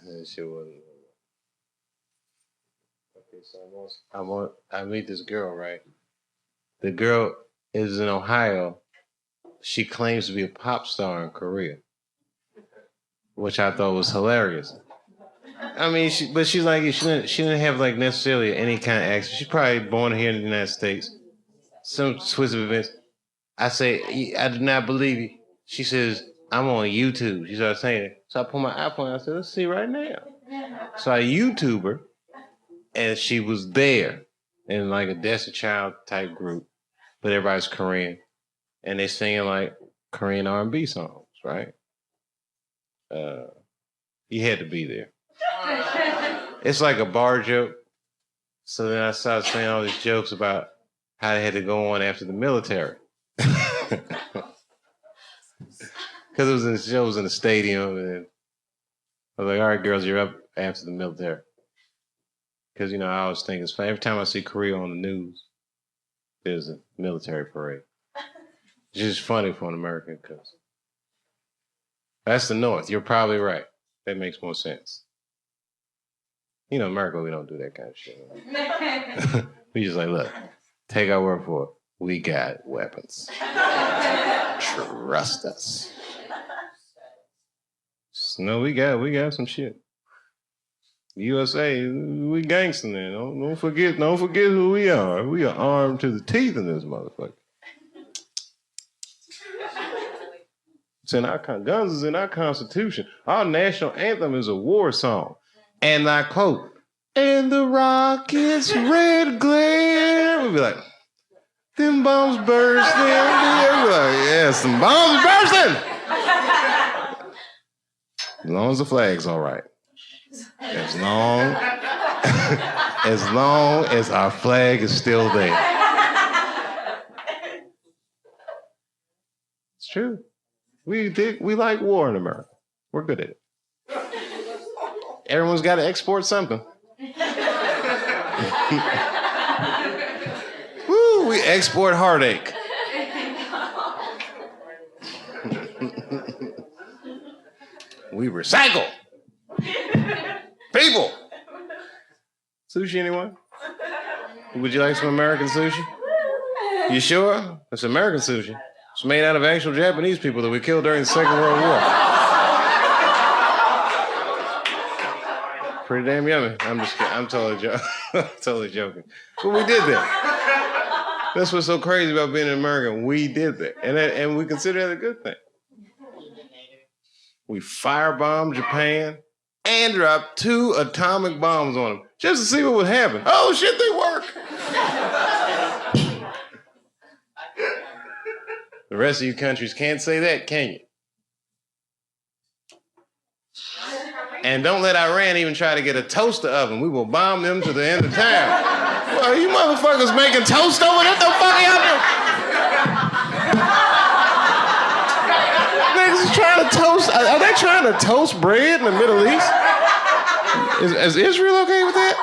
That shit wasn't. Okay, so I meet this girl, right? The girl is in Ohio. She claims to be a pop star in Korea, which I thought was hilarious. I mean, but she's like, she didn't have like necessarily any kind of accent. She's probably born here in the United States. Some twist of events. I say, I do not believe you. She says, I'm on YouTube. She started saying it. So I pull my iPhone out. I said, let's see right now. So I YouTube her, and she was there in like a Destiny Child type group, but everybody's Korean, and they singing like Korean R&B songs, right? You had to be there. It's like a bar joke. So then I started saying all these jokes about how they had to go on after the military. Because it was in the stadium, and I was like, all right, girls, you're up after the military. Because, I always think it's funny. Every time I see Korea on the news, there's a military parade. It's just funny for an American, because that's the North. You're probably right. That makes more sense. America, we don't do that kind of shit. We just like, look, take our word for it. We got weapons. Trust us. No, we got some shit. USA, we gangster now. Don't forget who we are. We are armed to the teeth in this motherfucker. It's in our guns is in our Constitution. Our national anthem is a war song, and I quote, "And the rocket's red glare." We'll be like, "Them bombs bursting." We'll be like, "Yeah, some bombs bursting." As long as the flag's all right. As long as our flag is still there. It's true. We like war in America. We're good at it. Everyone's got to export something. Woo, we export heartache. We recycle. People. Sushi, anyone? Would you like some American sushi? You sure? It's American sushi. It's made out of actual Japanese people that we killed during the Second World War. Pretty damn yummy. I'm just kidding. I'm totally joking. But we did that. That's what's so crazy about being an American. We did that. And we consider that a good thing. We firebombed Japan and dropped 2 atomic bombs on them just to see what would happen. Oh, shit, they work. The rest of you countries can't say that, can you? And don't let Iran even try to get a toaster oven. We will bomb them to the end of time. Well, you motherfuckers making toast over there? What the fuck y'all doing? Niggas trying to toast. Are they trying to toast bread in the Middle East? Is Israel okay with that?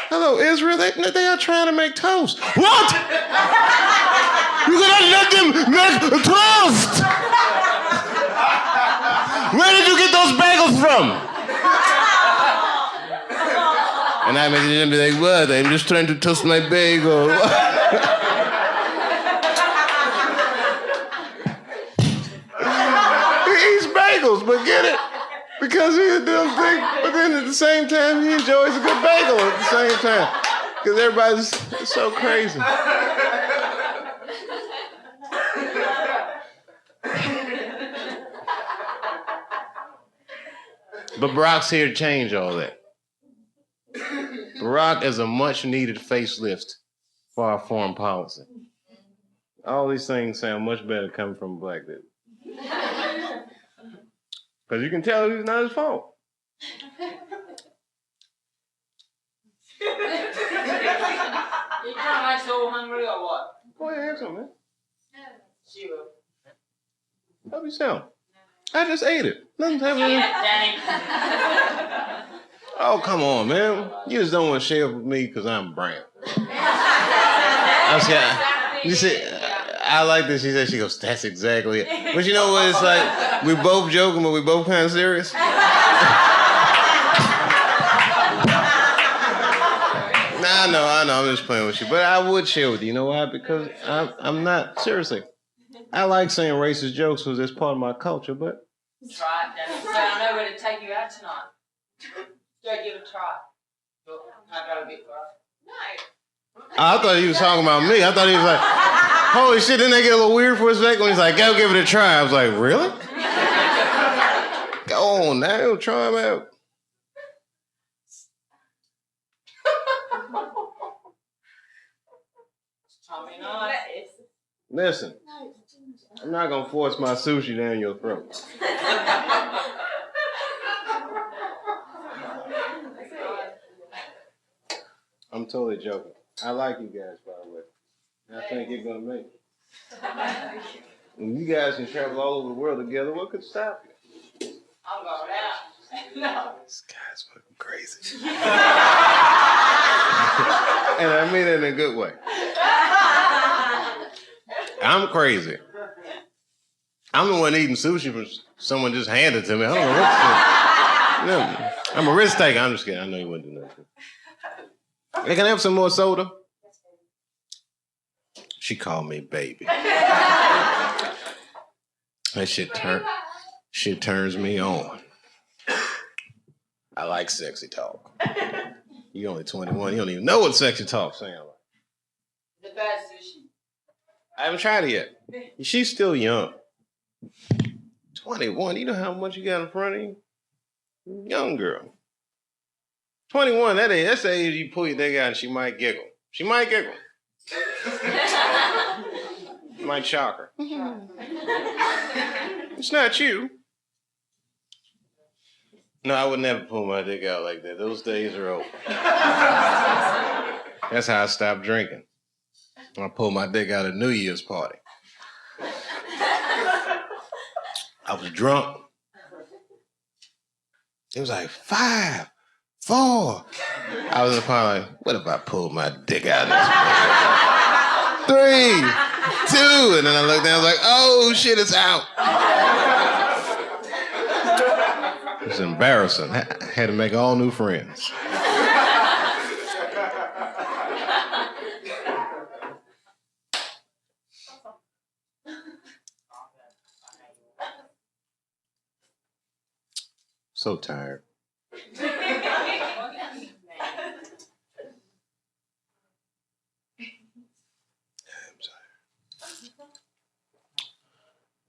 Hello, Israel. They are trying to make toast. What? You gonna let them make toast? Where did you get those bagels from? And I made them be like, what? I'm just trying to toast my bagel. He eats bagels, but get it? Because he doesn't think, but then at the same time, he enjoys a good bagel at the same time. Because everybody's so crazy. But Barack's here to change all that. Barack is a much-needed facelift for our foreign policy. All these things sound much better coming from a black dude. Because you can tell it's not his fault. You kind of so hungry or what? Go ahead, have some, man. Zero. Help yourself. I just ate it. Nothing's happening. Oh, come on, man. You just don't want to share with me because I'm brown. I'm scared. You see, I like that she said, she goes, that's exactly it. But you know what, it's like, we both joking, but we both kind of serious. I know, I'm just playing with you. But I would share with you. You know why? Because I'm not, seriously. I like saying racist jokes because it's part of my culture, but. Try it, Danny. So I know where to take you out tonight. Go give it a try. I got a bit for us. No. I thought he was talking about me. I thought he was like, holy shit, didn't they get a little weird for a second when he's like, go give it a try. I was like, really? Go on now, try him out. Listen, I'm not going to force my sushi down your throat. I'm totally joking. I like you guys, by the way. I think you're going to make it. When you guys can travel all over the world together, what could stop you? I'm going out. No. This guy's fucking crazy. And I mean it in a good way. I'm crazy. I'm the one eating sushi from someone just handed it to me. I don't know what to do. I'm a risk taker. I'm just kidding. I know you wouldn't do nothing. Hey, can I have some more soda? She called me baby. That shit turns me on. I like sexy talk. You only 21. You don't even know what sexy talk sounds like. The bad sushi. I haven't tried it yet. She's still young. 21. You know how much you got in front of you? Young girl. 21. That's the age you pull your dick out and she might giggle. She might giggle. Might shock her. It's not you. No, I would never pull my dick out like that. Those days are over. That's how I stopped drinking. I pulled my dick out at New Year's party. I was drunk. It was like 5, 4. I was in the party like, what if I pulled my dick out of this? 3, 2, and then I looked down, I was like, oh shit, it's out. It was embarrassing. I had to make all new friends. So tired.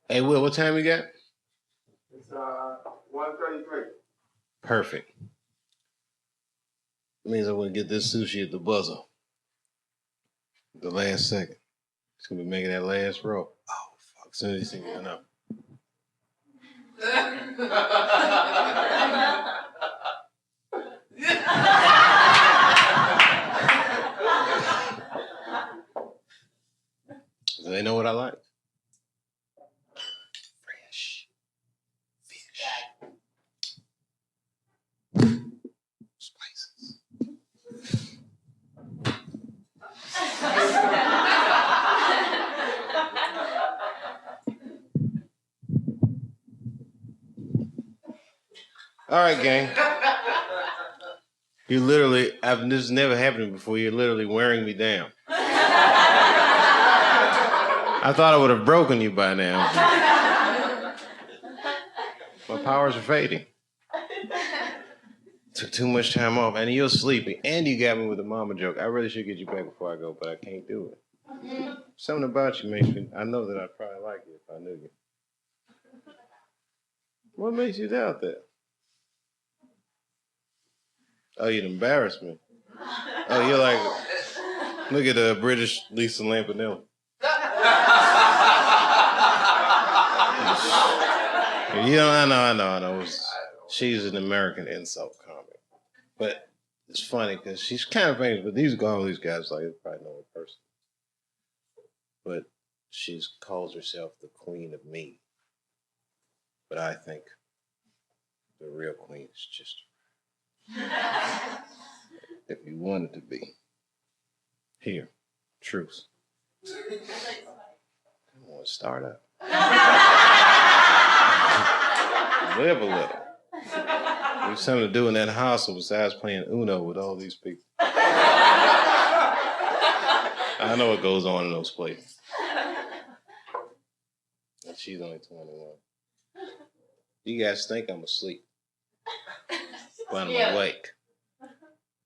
Hey, Will, what time we got? It's 1:33. Perfect. That means I'm going to get this sushi at the buzzer. The last second. It's going to be making that last roll. Oh, fuck. As soon as you see me, I know. Do they know what I like? Fresh fish. Spices. All right, gang. You literally, this has never happened before. You're literally wearing me down. I thought I would have broken you by now. My powers are fading. Took too much time off, and you're sleepy, and you got me with a mama joke. I really should get you back before I go, but I can't do it. Something about you makes me, I know that I'd probably like you if I knew you. What makes you doubt that? Oh, you'd embarrass me. Oh, you're like, look at the British Lisa Lampanelli. You know, I know. She's an American insult comic. But it's funny because she's kind of famous, but all these guys, like, they probably know her person. But she calls herself the queen of me. But I think the real queen is just if you wanted to be. Here, truth. want to start up. Live a little. There's something to do in that hostel besides playing Uno with all these people. I know what goes on in those places. And she's only 21. You guys think I'm asleep, but I'm awake.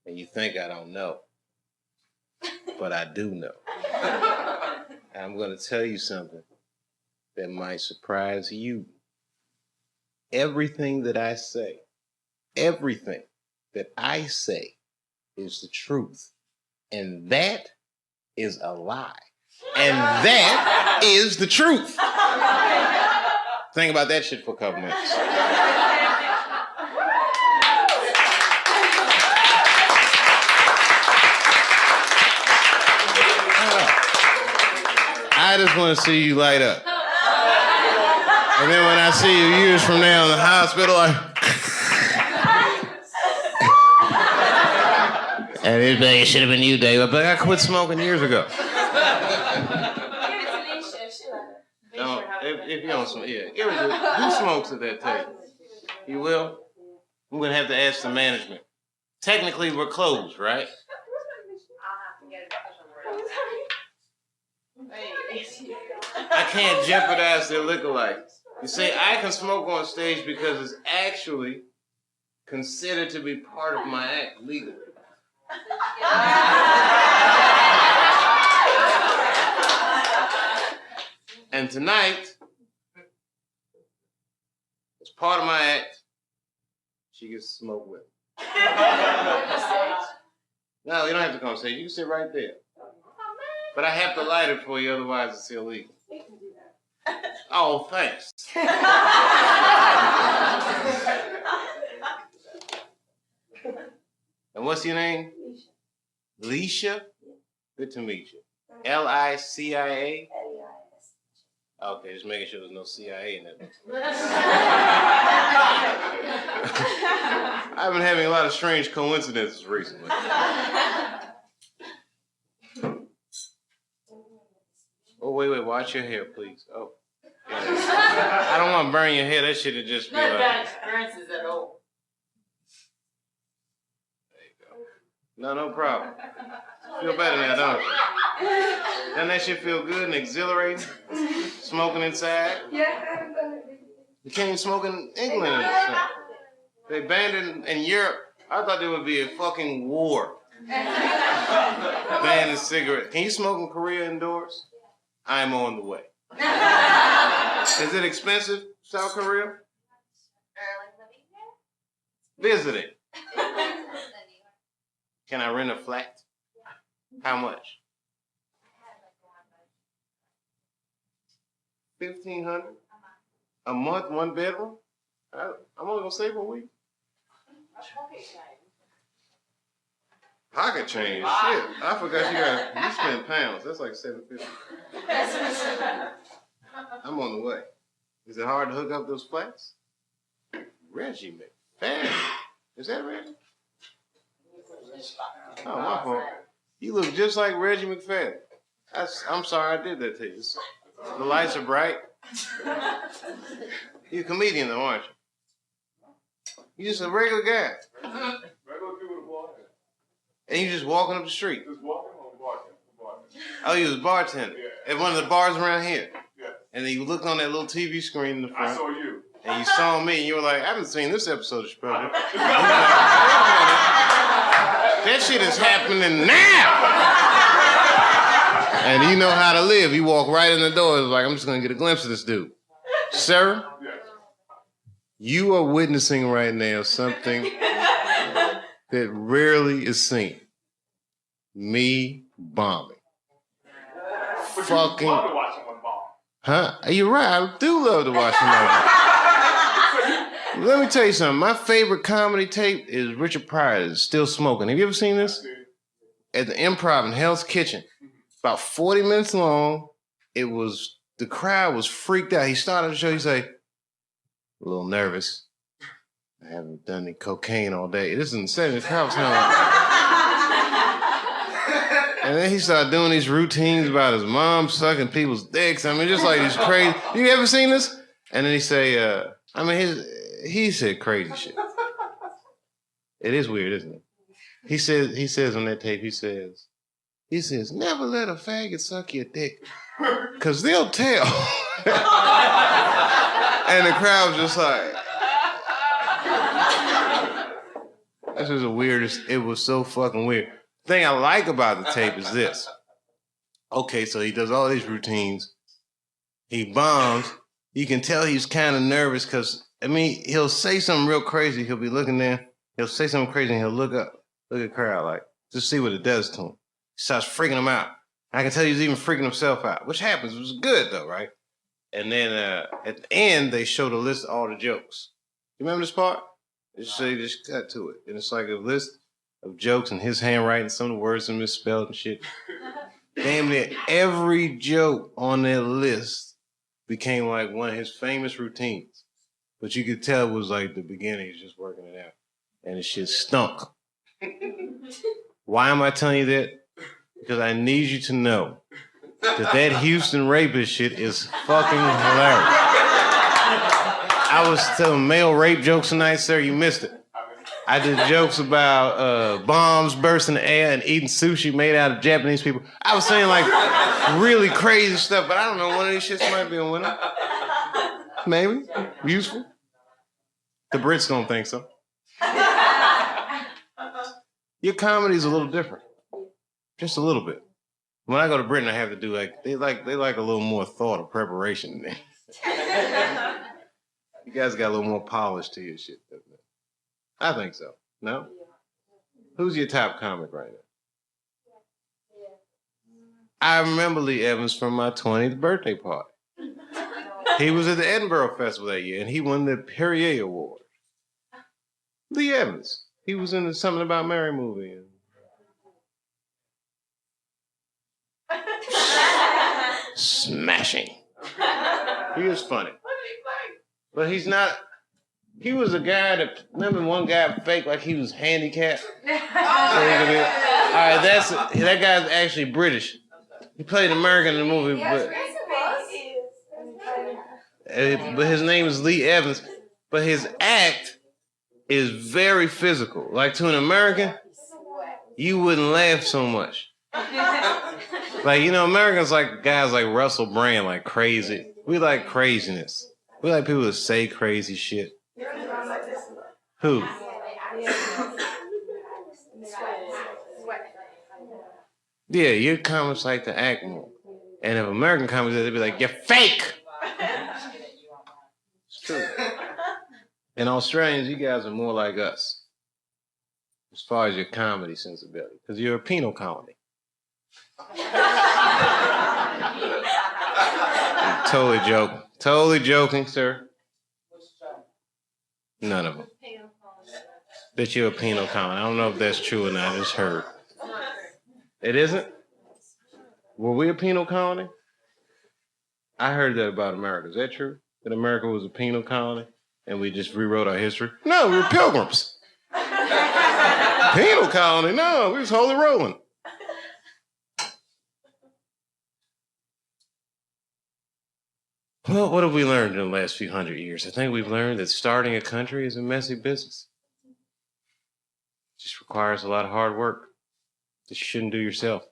And you think I don't know, but I do know. And I'm going to tell you something that might surprise you. Everything that I say is the truth. And that is a lie. And that is the truth. Think about that shit for a couple minutes. I just want to see you light up. And then when I see you years from now in the hospital, and it's like, it should have been you, Dave. But I quit smoking years ago. No, if you don't smoke, yeah. Give it to, who smokes at that table? You will? I'm going to have to ask the management. Technically, we're closed, right? I can't jeopardize their liquor license. You see, I can smoke on stage because it's actually considered to be part of my act legally. And tonight, as part of my act, she gets to smoke with me. No, you don't have to come on stage. You can sit right there. But I have to light it for you, otherwise it's illegal. Oh, thanks. And what's your name? Leisha? Good to meet you. Licia? Okay, just making sure there's no CIA in it. I've been having a lot of strange coincidences recently. Oh, wait, watch your hair, please. Oh. Yeah. I don't want to burn your hair. That shit would just be like... Not experiences at all. There you go. No problem. Feel better now, don't you? Doesn't that shit feel good and exhilarating? Smoking inside? Yeah. You can't even smoke in England. They banned it in Europe. I thought there would be a fucking war. Banning cigarettes. Can you smoke in Korea indoors? I'm on the way. Is it expensive, South Korea? Visiting. Can I rent a flat? How much? $1,500 a month, one bedroom? I'm only gonna stay for a week. Pocket change, shit. I forgot you spend pounds. That's like $750. I'm on the way. Is it hard to hook up those flats? Reggie McFadden. Is that Reggie? Oh, my fault. You look just like Reggie McFadden. I'm sorry I did that to you. The lights are bright. You're a comedian though, aren't you? You're just a regular guy. Regular people to walk in. And you just walking up the street. Just walking on bartender. Oh, you was a bartender at one of the bars around here. Yeah. And then you looked on that little TV screen in the front. I saw you. And you saw me, and you were like, I haven't seen this episode of Chappelle. That shit is happening now. And you know how to live. You walk right in the door. It's like, I'm just going to get a glimpse of this dude. Sir, you are witnessing right now something that rarely is seen. Me bombing. Fucking. You love to watch someone bomb. Huh? You're right. I do love to watch him. Let me tell you something. My favorite comedy tape is Richard Pryor's Still Smoking. Have you ever seen this? At the Improv in Hell's Kitchen. About 40 minutes long. The crowd was freaked out. He started the show. He's like, a little nervous. I haven't done any cocaine all day. This is in the 70s. The crowd was kind of like, And then he started doing these routines about his mom sucking people's dicks. I mean, just like these crazy. You ever seen this? And then he say, he said crazy shit. It is weird, isn't it? He says on that tape, he says, never let a faggot suck your dick, cause they'll tell. And the crowd's just like, that's just the weirdest. It was so fucking weird. The thing I like about the tape is this. Okay, so he does all these routines. He bombs. You can tell he's kind of nervous because, I mean, he'll say something real crazy. He'll be looking there. He'll say something crazy and he'll look up, look at the crowd, like, just see what it does to him. He starts freaking him out. I can tell he's even freaking himself out, which happens. It was good, though, right? And then at the end, they show the list of all the jokes. You remember this part? They just cut to it. And it's like a list of jokes in his handwriting. Some of the words are misspelled and shit. Damn near every joke on that list became like one of his famous routines. But you could tell it was like the beginning. He's just working it out. And the shit stunk. Why am I telling you that? Because I need you to know that Houston rapist shit is fucking hilarious. I was telling male rape jokes tonight, sir. You missed it. I did jokes about bombs bursting in the air and eating sushi made out of Japanese people. I was saying like really crazy stuff, but I don't know. One of these shits might be a winner. Maybe. Useful. The Brits don't think so. Your comedy's a little different. Just a little bit. When I go to Britain, I have to do they like a little more thought or preparation than that. You guys got a little more polish to your shit, doesn't it? I think so. No? Who's your top comic right now? I remember Lee Evans from my 20th birthday party. He was at the Edinburgh Festival that year, and he won the Perrier Award. Lee Evans. He was in the Something About Mary movie. Smashing. He is funny. But he's not. He was a guy that, remember one guy faked like he was handicapped? So all right, that guy's actually British. He played American in the movie, but his name is Lee Evans. But his act is very physical. Like to an American, you wouldn't laugh so much. Like, you know, Americans like guys like Russell Brand, like crazy. We like craziness. We like people that say crazy shit. Who? Yeah, your comics like to act more. And if American comics, they'd be like, you're fake! It's true. And Australians, you guys are more like us. As far as your comedy sensibility. Because you're a penal colony. Totally joking. Totally joking, sir. None of them. That you're a penal colony. I don't know if that's true or not. I just heard. It isn't? Were we a penal colony? I heard that about America. Is that true? That America was a penal colony and we just rewrote our history? No, we were pilgrims. Penal colony? No, we was holy rolling. Well, what have we learned in the last few hundred years? I think we've learned that starting a country is a messy business. It just requires a lot of hard work that you shouldn't do yourself.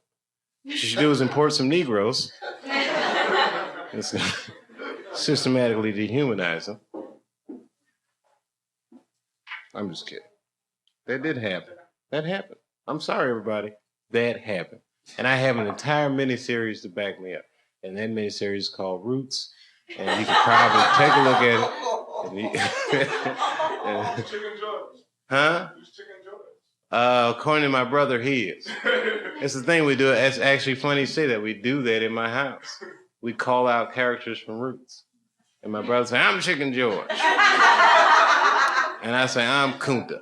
What you should do is import some Negroes. It's systematically dehumanize them. I'm just kidding. That did happen. That happened. I'm sorry, everybody. That happened. And I have an entire miniseries to back me up. And that miniseries is called Roots. And you can probably take a look at it. Chicken George. Huh? Who's Chicken George? According to my brother, he is. It's the thing we do. It's actually funny you say that. We do that in my house. We call out characters from Roots. And my brother say, I'm Chicken George. And I say, I'm Kunta.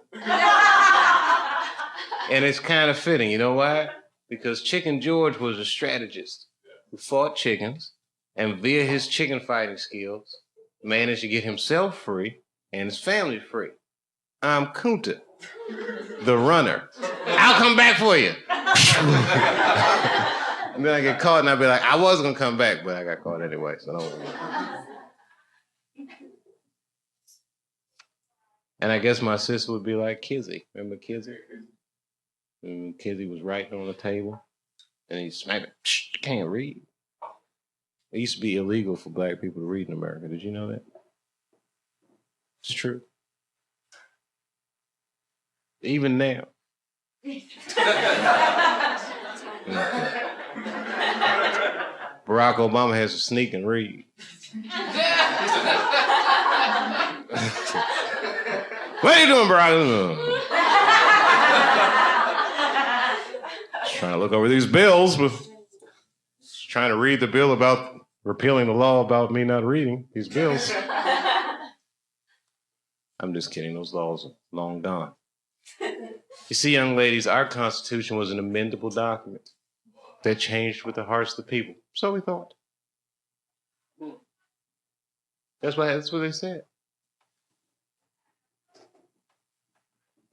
And it's kind of fitting. You know why? Because Chicken George was a strategist who fought chickens and via his chicken fighting skills managed to get himself free and his family free. I'm Kunta, the runner. I'll come back for you. And then I get caught and I'd be like, I was going to come back, but I got caught anyway, so don't worry. And I guess my sister would be like Kizzy. Remember Kizzy? And Kizzy was writing on the table and he smacked it. Psh, you can't read. It used to be illegal for black people to read in America. Did you know that? It's true. Even now. Barack Obama has to sneak and read. What are you doing, Barack? Just trying to look over these bills, but trying to read the bill about repealing the law about me not reading these bills. I'm just kidding. Those laws are long gone. You see, young ladies, our Constitution was an amendable document that changed with the hearts of the people. So we thought. That's what they said.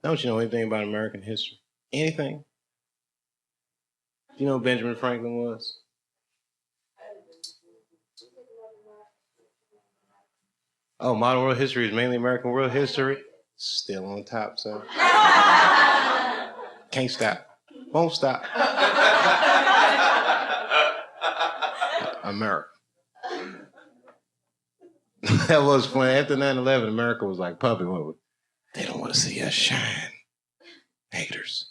Don't you know anything about American history? Anything? Do you know who Benjamin Franklin was? Oh, modern world history is mainly American world history. Still on top, son. Can't stop. Won't stop. America. That was funny. After 9/11, America was like puppy. They don't want to see us shine. Haters.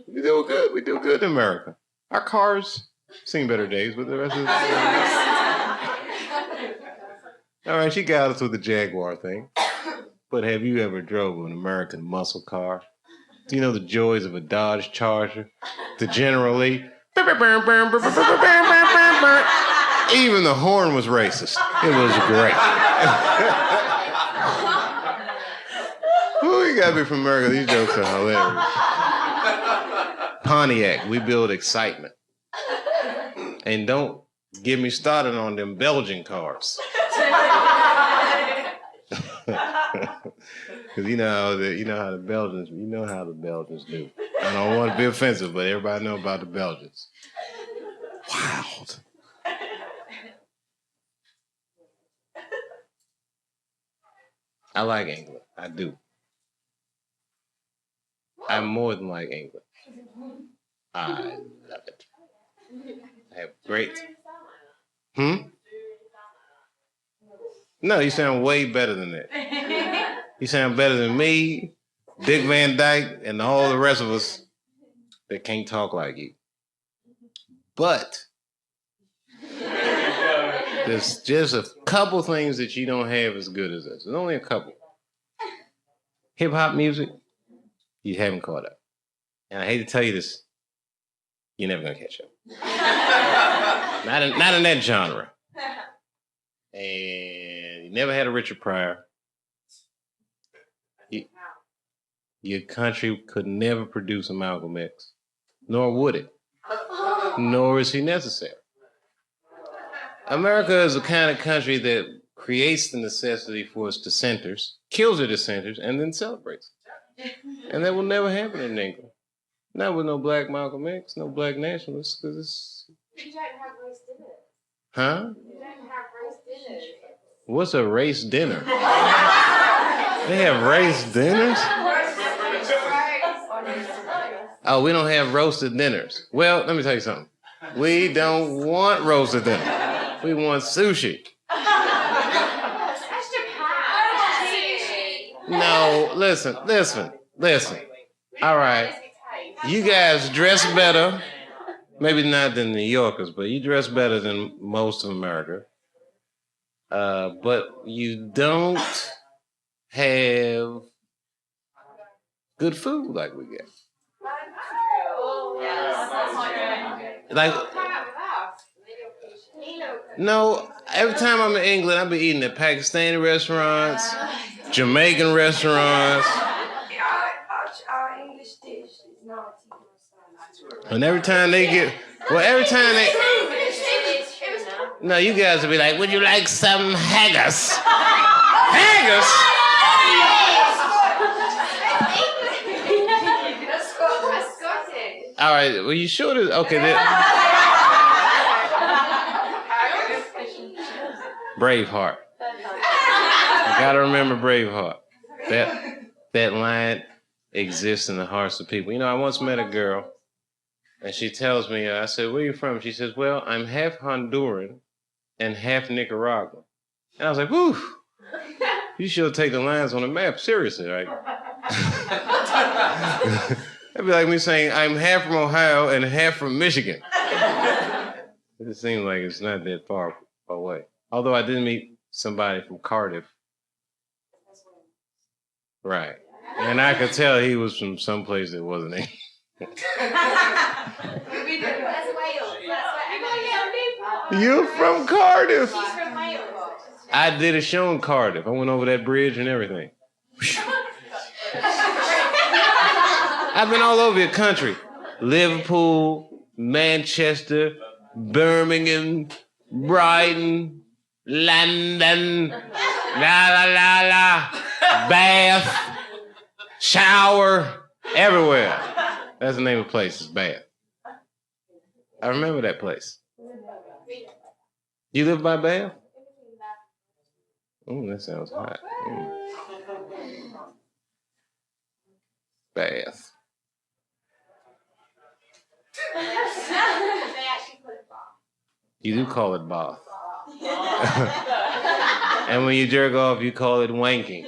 We do good. We do good in America. Our cars seen better days, but the rest of All right, she got us with the Jaguar thing. But have you ever drove an American muscle car? Do you know the joys of a Dodge Charger? The General Lee? Even the horn was racist. It was great. Ooh, you gotta be from America. These jokes are hilarious. Pontiac, we build excitement. And don't get me started on them Belgian cars. Because you know how the Belgians do. I don't want to be offensive, but everybody know about the Belgians. Wild. I like England. I do. I more than like England. I love it. I have great. No, you sound way better than that. You sound better than me, Dick Van Dyke, and all the rest of us that can't talk like you. But there's just a couple things that you don't have as good as us. There's only a couple. Hip-hop music, you haven't caught up. And I hate to tell you this, you're never going to catch up. Not in that genre. And you never had a Richard Pryor. Your country could never produce a Malcolm X, nor would it. Nor is he necessary. America is the kind of country that creates the necessity for its dissenters, kills the dissenters, and then celebrates. And that will never happen in England. Not with no black Malcolm X, no black nationalists, because it's... You don't have race dinner. Huh? You don't have race dinner. What's a race dinner? They have race dinners? Oh, we don't have roasted dinners. Well, let me tell you something. We don't want roasted dinner. We want sushi. No, listen. All right. You guys dress better. Maybe not than New Yorkers, but you dress better than most of America. But you don't have good food like we get. Like, no, every time I'm in England, I be eating at Pakistani restaurants, Jamaican restaurants. Our English dish is not. And every time they get, no, you guys will be like, would you like some haggis? Haggis? That's Scottish. All right, well, you sure this? Okay, then. Braveheart. I gotta remember Braveheart. That line exists in the hearts of people. You know, I once met a girl, and she tells me, I said, where are you from? She says, well, I'm half Honduran and half Nicaraguan. And I was like, whew, you should take the lines on the map seriously, right? That'd be like me saying, I'm half from Ohio and half from Michigan. It seems like it's not that far away. Although I did meet somebody from Cardiff. Right. And I could tell he was from someplace that wasn't English. You're from Cardiff. He's from Wales. I did a show in Cardiff. I went over that bridge and everything. I've been all over the country. Liverpool, Manchester, Birmingham, Brighton, London, Bath, Shower, everywhere. That's the name of the place, it's Bath. I remember that place. You live by Bath? Oh, that sounds hot. Bath. You do call it bath. And when you jerk off, you call it wanking.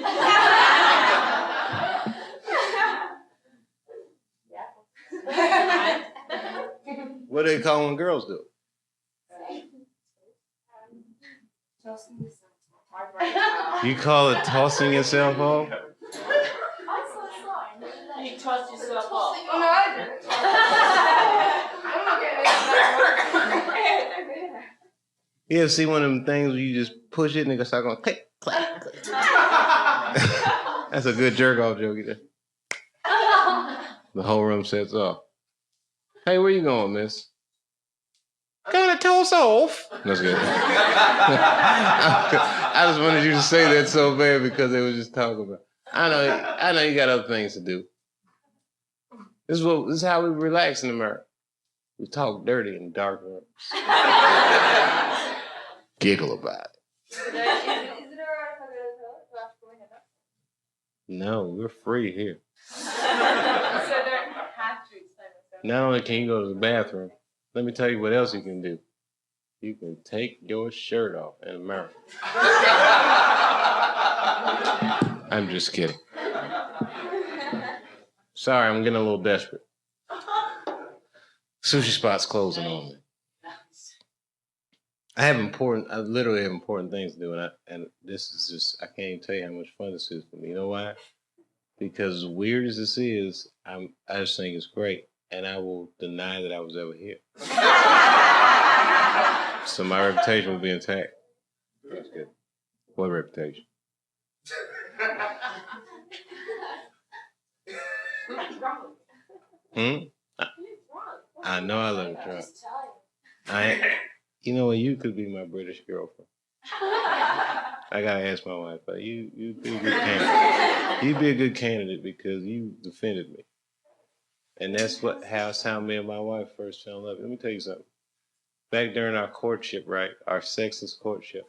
What do they call when girls do? You call it tossing yourself off? You toss yourself off. Oh, no, I didn't. I'm not getting it. You ever see one of them things where you just push it and it goes start going click, clack, click. That's a good jerk off joke. The whole room sets off. Hey, where you going, miss? Gonna toss off. That's good. I just wanted you to say that so bad because they were just talking about. I know you got other things to do. This is how we relax in America. We talk dirty in dark rooms. Giggle about it. Is it alright if I go to the toilet? No, we're free here. So they don't have to explain themselves. Not only can you go to the bathroom, let me tell you what else you can do. You can take your shirt off in America. I'm just kidding. Sorry, I'm getting a little desperate. Sushi spot's closing on me. I literally have important things to do, and this is just, I can't even tell you how much fun this is for me. You know why? Because as weird as this is, I just think it's great, and I will deny that I was ever here. So my reputation will be intact. That's good. What reputation? I know I love to try. You know what? You could be my British girlfriend. I gotta ask my wife, but you'd be a good candidate. You'd be a good candidate because you defended me, and that's how me and my wife first fell in love. Let me tell you something. Back during our courtship, right, our sexless courtship,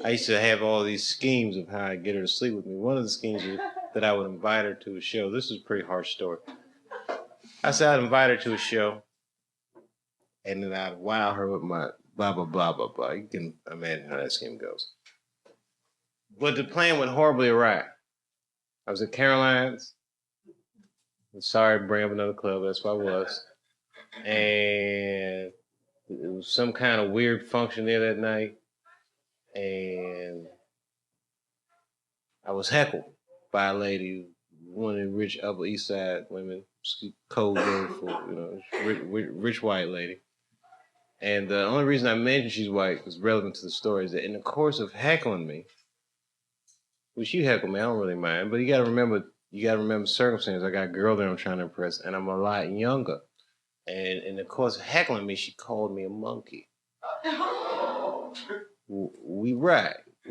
I used to have all these schemes of how I'd get her to sleep with me. One of the schemes was that I would invite her to a show. This is a pretty harsh story. I said I'd invite her to a show, and then I'd wow her with my blah, blah, blah, blah, blah. You can imagine how that scheme goes. But the plan went horribly awry. I was at Caroline's. I'm sorry to bring up another club, that's where I was. And it was some kind of weird function there that night. And I was heckled by a lady, one of the rich Upper East Side women, code word for, rich white lady. And the only reason I mentioned she's white was relevant to the story is that in the course of heckling me, which you heckle me, I don't really mind, but you gotta remember circumstances. I got a girl that I'm trying to impress, and I'm a lot younger. And in the course of heckling me, she called me a monkey. We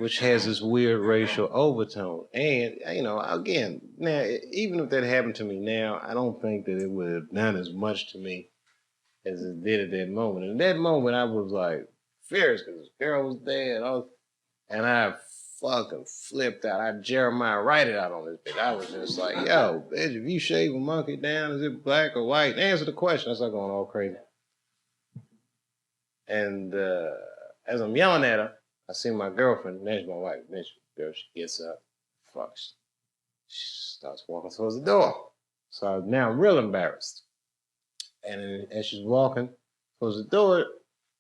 which has this weird racial overtone. And, you know, again, now, even if that happened to me now, I don't think that it would have done as much to me as it did at that moment. And at that moment, I was like furious because this girl was there, and I fucking flipped out. I Jeremiah Wright out on this bitch. I was just like, yo, bitch, if you shave a monkey down, is it black or white? Answer the question. I started going all crazy. And as I'm yelling at her, I see my girlfriend, there's my wife, there's the girl, she gets up, she starts walking towards the door. So now I'm real embarrassed. And as she's walking towards the door,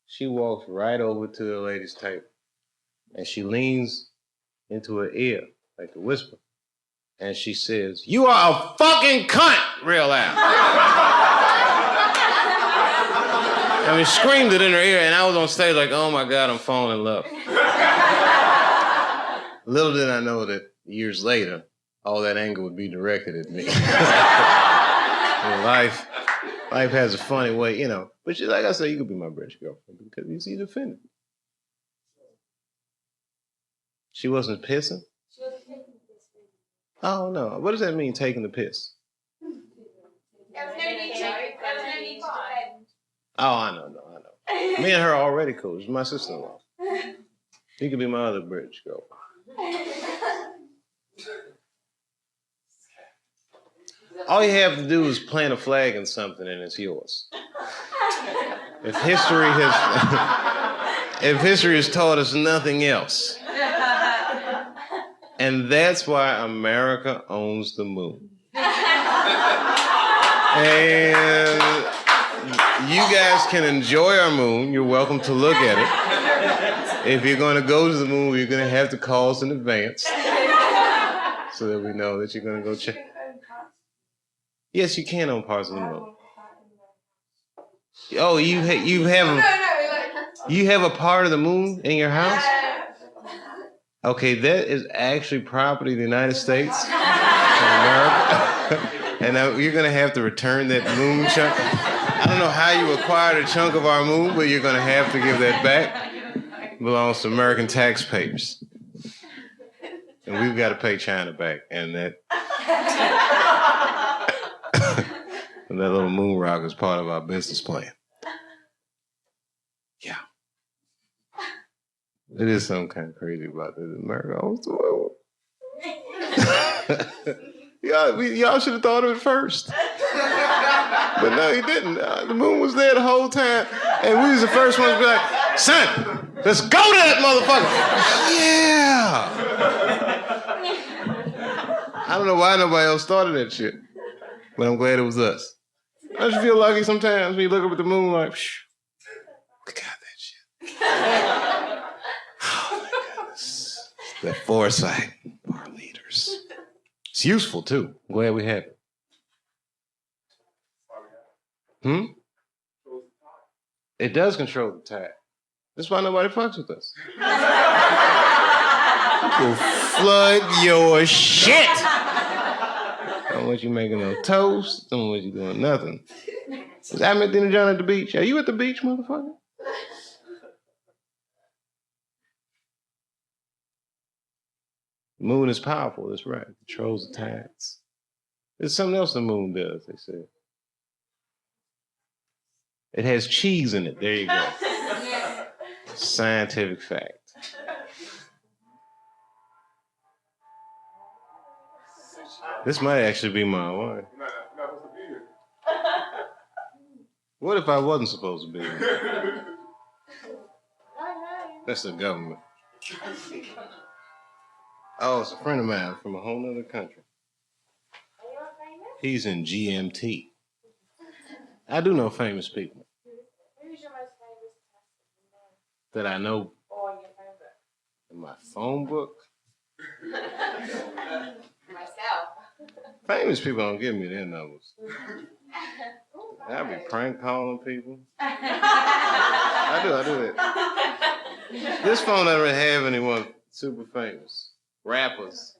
she walks right over to the lady's table. And she leans into her ear, like a whisper. And she says, "You are a fucking cunt," real loud. I mean, screamed it in her ear, and I was on stage like, oh my God, I'm falling in love. Little did I know that years later, all that anger would be directed at me. Life has a funny way, you know. But like I said, you could be my British girlfriend because you see the offended. She wasn't pissing? She was taking the piss. Oh, no. What does that mean, taking the piss? There was no need to defend. Oh, I know. Me and her are already cool. She's my sister-in-law. She could be my other British girlfriend. All you have to do is plant a flag in something and it's yours. If history has taught us nothing else. And that's why America owns the moon. And you guys can enjoy our moon. You're welcome to look at it. If you're going to go to the moon, you're going to have to call us in advance so that we know that you're going to go check. Yes, you can own parts of the moon. Oh, you have a part of the moon in your house? Okay, that is actually property of the United States of America. And now you're going to have to return that moon chunk. I don't know how you acquired a chunk of our moon, but you're going to have to give that back. It belongs to American taxpayers. And we've got to pay China back. And that and that little moon rock is part of our business plan. Yeah. It is something kind of crazy about this. America owns the world. Y'all should have thought of it first. But no, he didn't. The moon was there the whole time. And we was the first ones to be like, son, let's go to that motherfucker. Yeah. I don't know why nobody else started that shit. But I'm glad it was us. Don't you feel lucky sometimes when you look up at the moon like, phew, we got that shit. Oh my goodness. That foresight of our leaders. It's useful too. I'm glad we have it. It does control the tide. That's why nobody fucks with us. Will flood your shit. Don't want you making no toast. Don't want you doing nothing. I met dinner John at the beach. Are you at the beach, motherfucker? The moon is powerful, that's right. It controls the tides. There's something else the moon does, they say. It has cheese in it. There you go. Scientific fact. This might actually be my one. You're not supposed to be here. What if I wasn't supposed to be here? That's the government. Oh, it's a friend of mine from a whole nother country. He's in GMT. I do know famous people. Who's your most famous person? That I know Or your favorite? in my phone book. Myself. Famous people don't give me their numbers. I be prank calling people. I do that. This phone doesn't really have anyone super famous. Rappers.